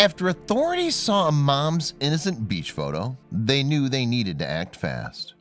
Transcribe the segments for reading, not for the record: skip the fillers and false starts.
After authorities saw a mom's innocent beach photo, they knew they needed to act fast.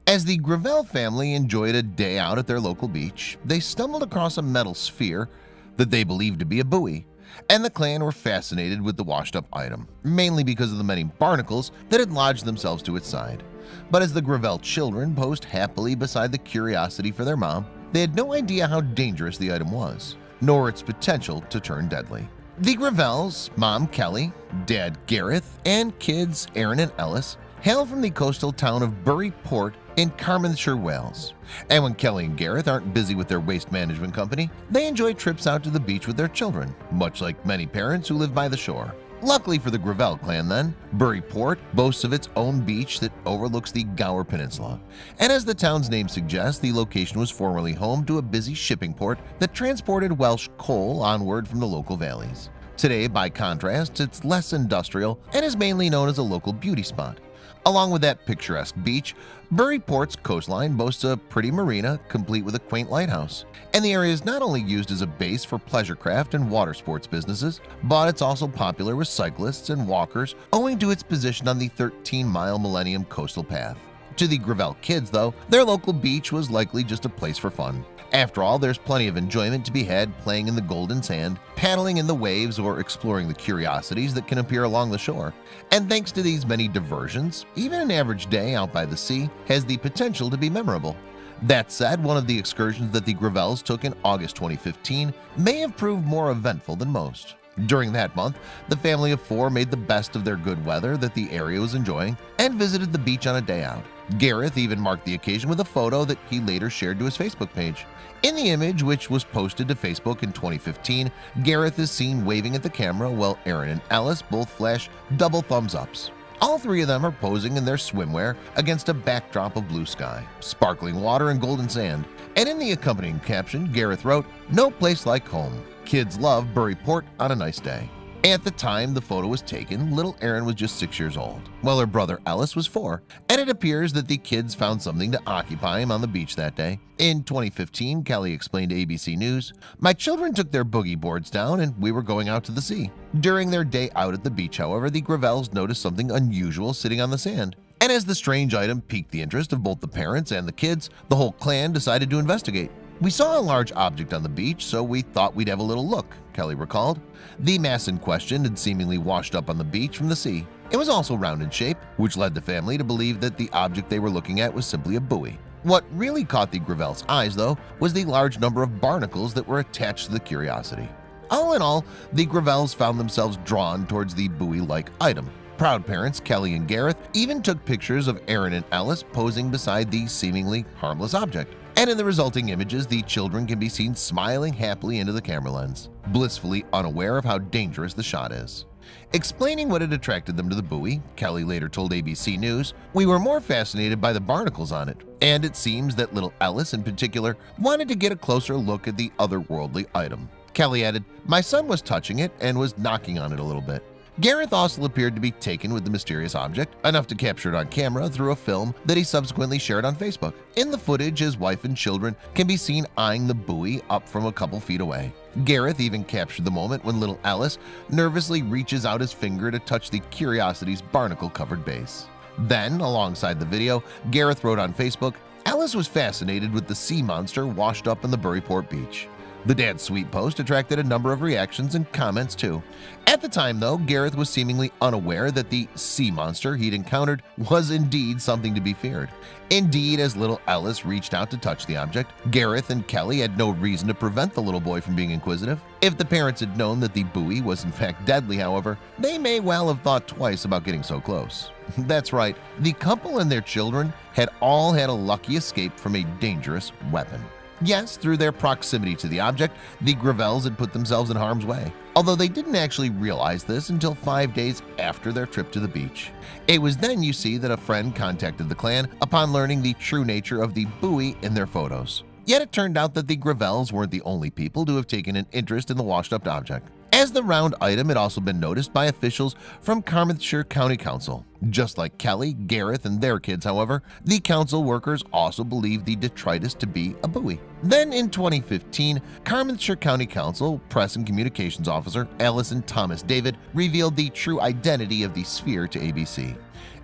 As the Gravell family enjoyed a day out at their local beach, they stumbled across a metal sphere that they believed to be a buoy, and the clan were fascinated with the washed-up item, mainly because of the many barnacles that had lodged themselves to its side. But as the Gravell children posed happily beside the curiosity for their mom, they had no idea how dangerous the item was, nor its potential to turn deadly. The Gravells, Mom Kelly, Dad Gareth, and kids Aaron and Ellis hail from the coastal town of Bury Port in Carmarthenshire, Wales. And when Kelly and Gareth aren't busy with their waste management company, they enjoy trips out to the beach with their children, much like many parents who live by the shore. Luckily for the Gravell clan then, Bury Port boasts of its own beach that overlooks the Gower Peninsula. And as the town's name suggests, the location was formerly home to a busy shipping port that transported Welsh coal onward from the local valleys. Today, by contrast, it's less industrial and is mainly known as a local beauty spot. Along with that picturesque beach, Bury Port's coastline boasts a pretty marina complete with a quaint lighthouse. And the area is not only used as a base for pleasure craft and water sports businesses, but it's also popular with cyclists and walkers owing to its position on the 13-mile Millennium Coastal Path. To the Gravell kids, though, their local beach was likely just a place for fun. After all, there's plenty of enjoyment to be had playing in the golden sand, paddling in the waves, or exploring the curiosities that can appear along the shore. And thanks to these many diversions, even an average day out by the sea has the potential to be memorable. That said, one of the excursions that the Gravells took in August 2015 may have proved more eventful than most. During that month, the family of four made the best of their good weather that the area was enjoying and visited the beach on a day out. Gareth even marked the occasion with a photo that he later shared to his Facebook page. In the image, which was posted to Facebook in 2015, Gareth is seen waving at the camera while Aaron and Ellis both flash double thumbs ups. All three of them are posing in their swimwear against a backdrop of blue sky, sparkling water and golden sand. And in the accompanying caption, Gareth wrote, "No place like home. Kids love Bury Port on a nice day." At the time the photo was taken, little Aaron was just 6 years old, while her brother Ellis was 4, and it appears that the kids found something to occupy him on the beach that day. In 2015, Kelly explained to ABC News, "My children took their boogie boards down and we were going out to the sea." During their day out at the beach, however, the Gravells noticed something unusual sitting on the sand. And as the strange item piqued the interest of both the parents and the kids, the whole clan decided to investigate. "We saw a large object on the beach, so we thought we'd have a little look," Kelly recalled. The mass in question had seemingly washed up on the beach from the sea. It was also round in shape, which led the family to believe that the object they were looking at was simply a buoy. What really caught the Gravells' eyes, though, was the large number of barnacles that were attached to the curiosity. All in all, the Gravells found themselves drawn towards the buoy-like item. Proud parents Kelly and Gareth even took pictures of Aaron and Ellis posing beside the seemingly harmless object. And in the resulting images, the children can be seen smiling happily into the camera lens, blissfully unaware of how dangerous the shot is. Explaining what had attracted them to the buoy, Kelly later told ABC News, "We were more fascinated by the barnacles on it, and it seems that little Ellis in particular wanted to get a closer look at the otherworldly item." Kelly added, "My son was touching it and was knocking on it a little bit." Gareth also appeared to be taken with the mysterious object, enough to capture it on camera through a film that he subsequently shared on Facebook. In the footage, his wife and children can be seen eyeing the buoy up from a couple feet away. Gareth even captured the moment when little Ellis nervously reaches out his finger to touch the curiosity's barnacle-covered base. Then, alongside the video, Gareth wrote on Facebook, "Ellis was fascinated with the sea monster washed up in the Bury Port beach." The dad's sweet post attracted a number of reactions and comments too. At the time, though, Gareth was seemingly unaware that the sea monster he'd encountered was indeed something to be feared. Indeed, as little Ellis reached out to touch the object, Gareth and Kelly had no reason to prevent the little boy from being inquisitive. If the parents had known that the buoy was in fact deadly, however, they may well have thought twice about getting so close. That's right, the couple and their children had all had a lucky escape from a dangerous weapon. Yes, through their proximity to the object, the Gravells had put themselves in harm's way, although they didn't actually realize this until 5 days after their trip to the beach. It was then, you see, that a friend contacted the clan upon learning the true nature of the buoy in their photos. Yet it turned out that the Gravells weren't the only people to have taken an interest in the washed-up object. As the round item had also been noticed by officials from Carmarthenshire County Council. Just like Kelly, Gareth, and their kids, however, the council workers also believed the detritus to be a buoy. Then in 2015, Carmarthenshire County Council Press and Communications Officer Alison Thomas David revealed the true identity of the sphere to ABC.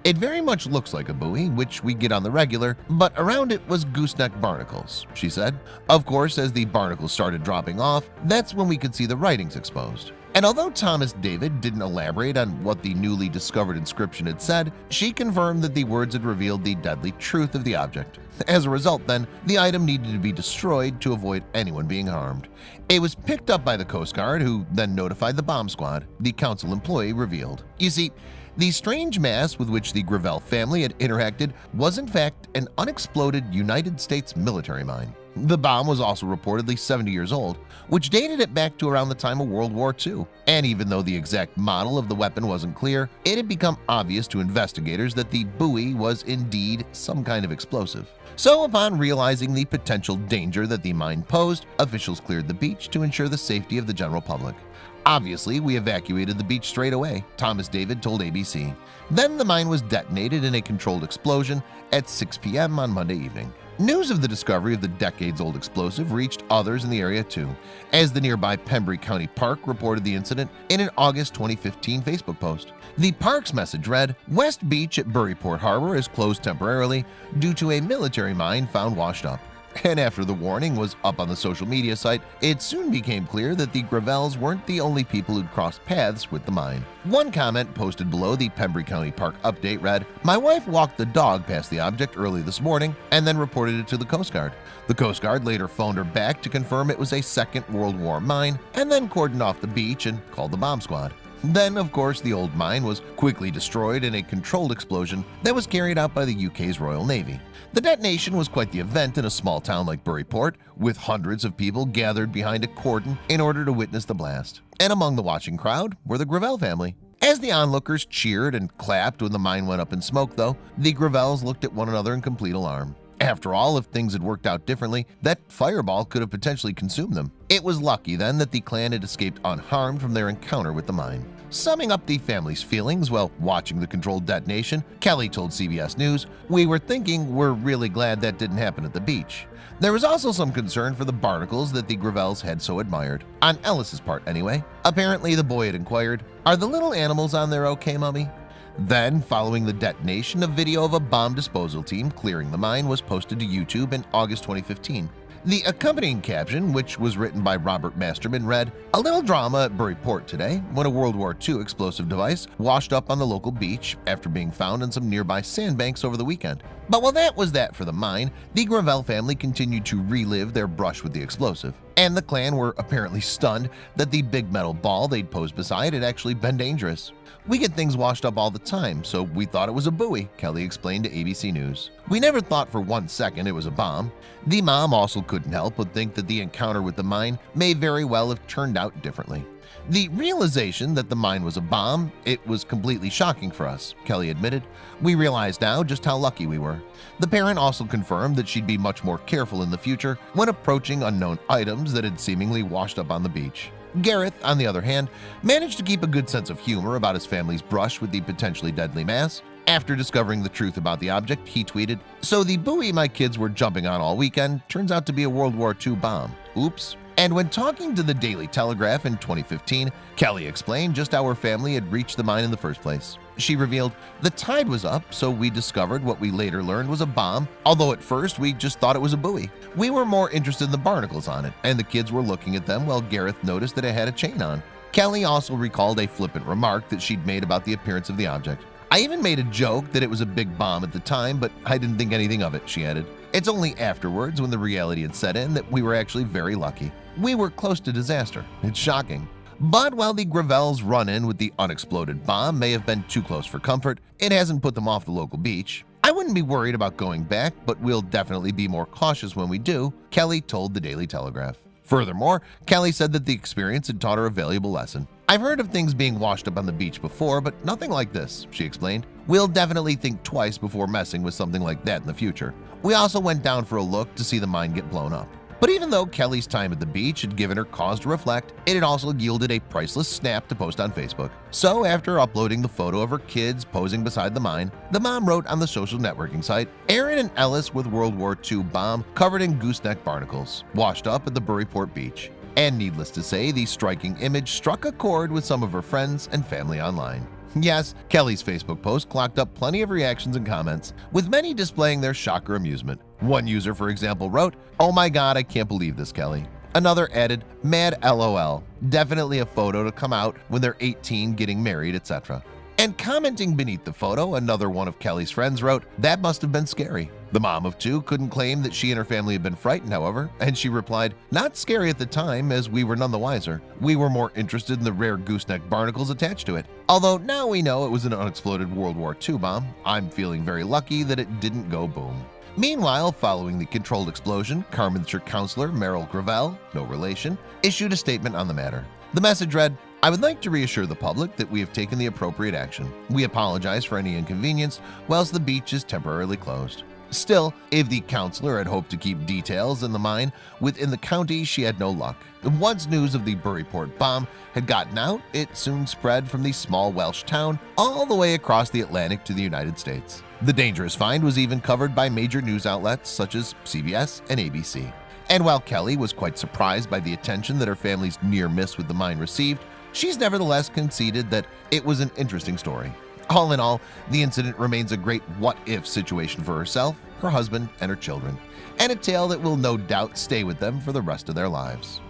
It very much looks like a buoy, which we get on the regular, but around it was gooseneck barnacles, she said. Of course, as the barnacles started dropping off, that's when we could see the writings exposed. And although Thomas David didn't elaborate on what the newly discovered inscription had said, she confirmed that the words had revealed the deadly truth of the object. As a result, then, the item needed to be destroyed to avoid anyone being harmed. It was picked up by the Coast Guard, who then notified the bomb squad, the council employee revealed. You see, the strange mass with which the Gravell family had interacted was in fact an unexploded United States military mine. The bomb was also reportedly 70 years old, which dated it back to around the time of World War II. And even though the exact model of the weapon wasn't clear, it had become obvious to investigators that the buoy was indeed some kind of explosive. So upon realizing the potential danger that the mine posed, officials cleared the beach to ensure the safety of the general public. Obviously, we evacuated the beach straight away, Thomas David told ABC. Then the mine was detonated in a controlled explosion at 6 p.m. on Monday evening. News of the discovery of the decades-old explosive reached others in the area too, as the nearby Pembry County Park reported the incident in an August 2015 Facebook post. The park's message read, "West Beach at Buryport Harbor is closed temporarily due to a military mine found washed up." And after the warning was up on the social media site, it soon became clear that the Gravells weren't the only people who'd crossed paths with the mine. One comment posted below the Pembry County Park update read, "My wife walked the dog past the object early this morning and then reported it to the Coast Guard. The Coast Guard later phoned her back to confirm it was a Second World War mine and then cordoned off the beach and called the bomb squad." Then, of course, the old mine was quickly destroyed in a controlled explosion that was carried out by the UK's Royal Navy. The detonation was quite the event in a small town like Buryport, with hundreds of people gathered behind a cordon in order to witness the blast. And among the watching crowd were the Gravell family. As the onlookers cheered and clapped when the mine went up in smoke, though, the Gravells looked at one another in complete alarm. After all, if things had worked out differently, that fireball could have potentially consumed them. It was lucky then that the clan had escaped unharmed from their encounter with the mine. Summing up the family's feelings while watching the controlled detonation, Kelly told CBS News, "We were thinking we're really glad that didn't happen at the beach." There was also some concern for the barnacles that the Gravells had so admired, on Ellis's part anyway. Apparently the boy had inquired, "Are the little animals on there okay, Mummy?" Then, following the detonation, a video of a bomb disposal team clearing the mine was posted to YouTube in August 2015. The accompanying caption, which was written by Robert Masterman, read, "A little drama at Buryport today when a World War II explosive device washed up on the local beach after being found on some nearby sandbanks over the weekend." But while that was that for the mine, the Gravell family continued to relive their brush with the explosive. And the clan were apparently stunned that the big metal ball they'd posed beside had actually been dangerous. "We get things washed up all the time, so we thought it was a buoy," Kelly explained to ABC News. "We never thought for 1 second it was a bomb." The mom also couldn't help but think that the encounter with the mine may very well have turned out differently. "The realization that the mine was a bomb, it was completely shocking for us," Kelly admitted. "We realize now just how lucky we were." The parent also confirmed that she'd be much more careful in the future when approaching unknown items that had seemingly washed up on the beach. Gareth, on the other hand, managed to keep a good sense of humor about his family's brush with the potentially deadly mass. After discovering the truth about the object, he tweeted, "So the buoy my kids were jumping on all weekend turns out to be a World War II bomb. Oops." And when talking to the Daily Telegraph in 2015, Kelly explained just how her family had reached the mine in the first place. She revealed, "The tide was up, so we discovered what we later learned was a bomb, although at first we just thought it was a buoy. We were more interested in the barnacles on it, and the kids were looking at them while Gareth noticed that it had a chain on." Kelly also recalled a flippant remark that she'd made about the appearance of the object. "I even made a joke that it was a big bomb at the time, but I didn't think anything of it," she added. "It's only afterwards, when the reality had set in, that we were actually very lucky. We were close to disaster. It's shocking." But while the Gravells' run-in with the unexploded bomb may have been too close for comfort, it hasn't put them off the local beach. "I wouldn't be worried about going back, but we'll definitely be more cautious when we do," Kelly told the Daily Telegraph. Furthermore, Kelly said that the experience had taught her a valuable lesson. "I've heard of things being washed up on the beach before, but nothing like this," she explained. "We'll definitely think twice before messing with something like that in the future." We also went down for a look to see the mine get blown up. But even though Kelly's time at the beach had given her cause to reflect, it had also yielded a priceless snap to post on Facebook. So after uploading the photo of her kids posing beside the mine, the mom wrote on the social networking site, "Aaron and Ellis with World War II bomb covered in gooseneck barnacles, washed up at the Buryport beach." And needless to say, the striking image struck a chord with some of her friends and family online. Yes, Kelly's Facebook post clocked up plenty of reactions and comments, with many displaying their shock or amusement. One user, for example, wrote, "Oh my god, I can't believe this, Kelly." Another added, "Mad LOL, definitely a photo to come out when they're 18 getting married, etc." And commenting beneath the photo, another one of Kelly's friends wrote, "That must have been scary." The mom of two couldn't claim that she and her family had been frightened, however, and she replied, "Not scary at the time, as we were none the wiser. We were more interested in the rare gooseneck barnacles attached to it. Although now we know it was an unexploded World War II bomb, I'm feeling very lucky that it didn't go boom." Meanwhile, following the controlled explosion, Carmarthenshire councillor Merrill Gravell, no relation, issued a statement on the matter. The message read, "I would like to reassure the public that we have taken the appropriate action. We apologize for any inconvenience whilst the beach is temporarily closed." Still, if the councillor had hoped to keep details in the mine within the county, she had no luck. Once news of the Buryport bomb had gotten out, it soon spread from the small Welsh town all the way across the Atlantic to the United States. The dangerous find was even covered by major news outlets such as CBS and ABC. And while Kelly was quite surprised by the attention that her family's near miss with the mine received, she's nevertheless conceded that it was an interesting story. All in all, the incident remains a great what-if situation for herself, her husband, and her children, and a tale that will no doubt stay with them for the rest of their lives.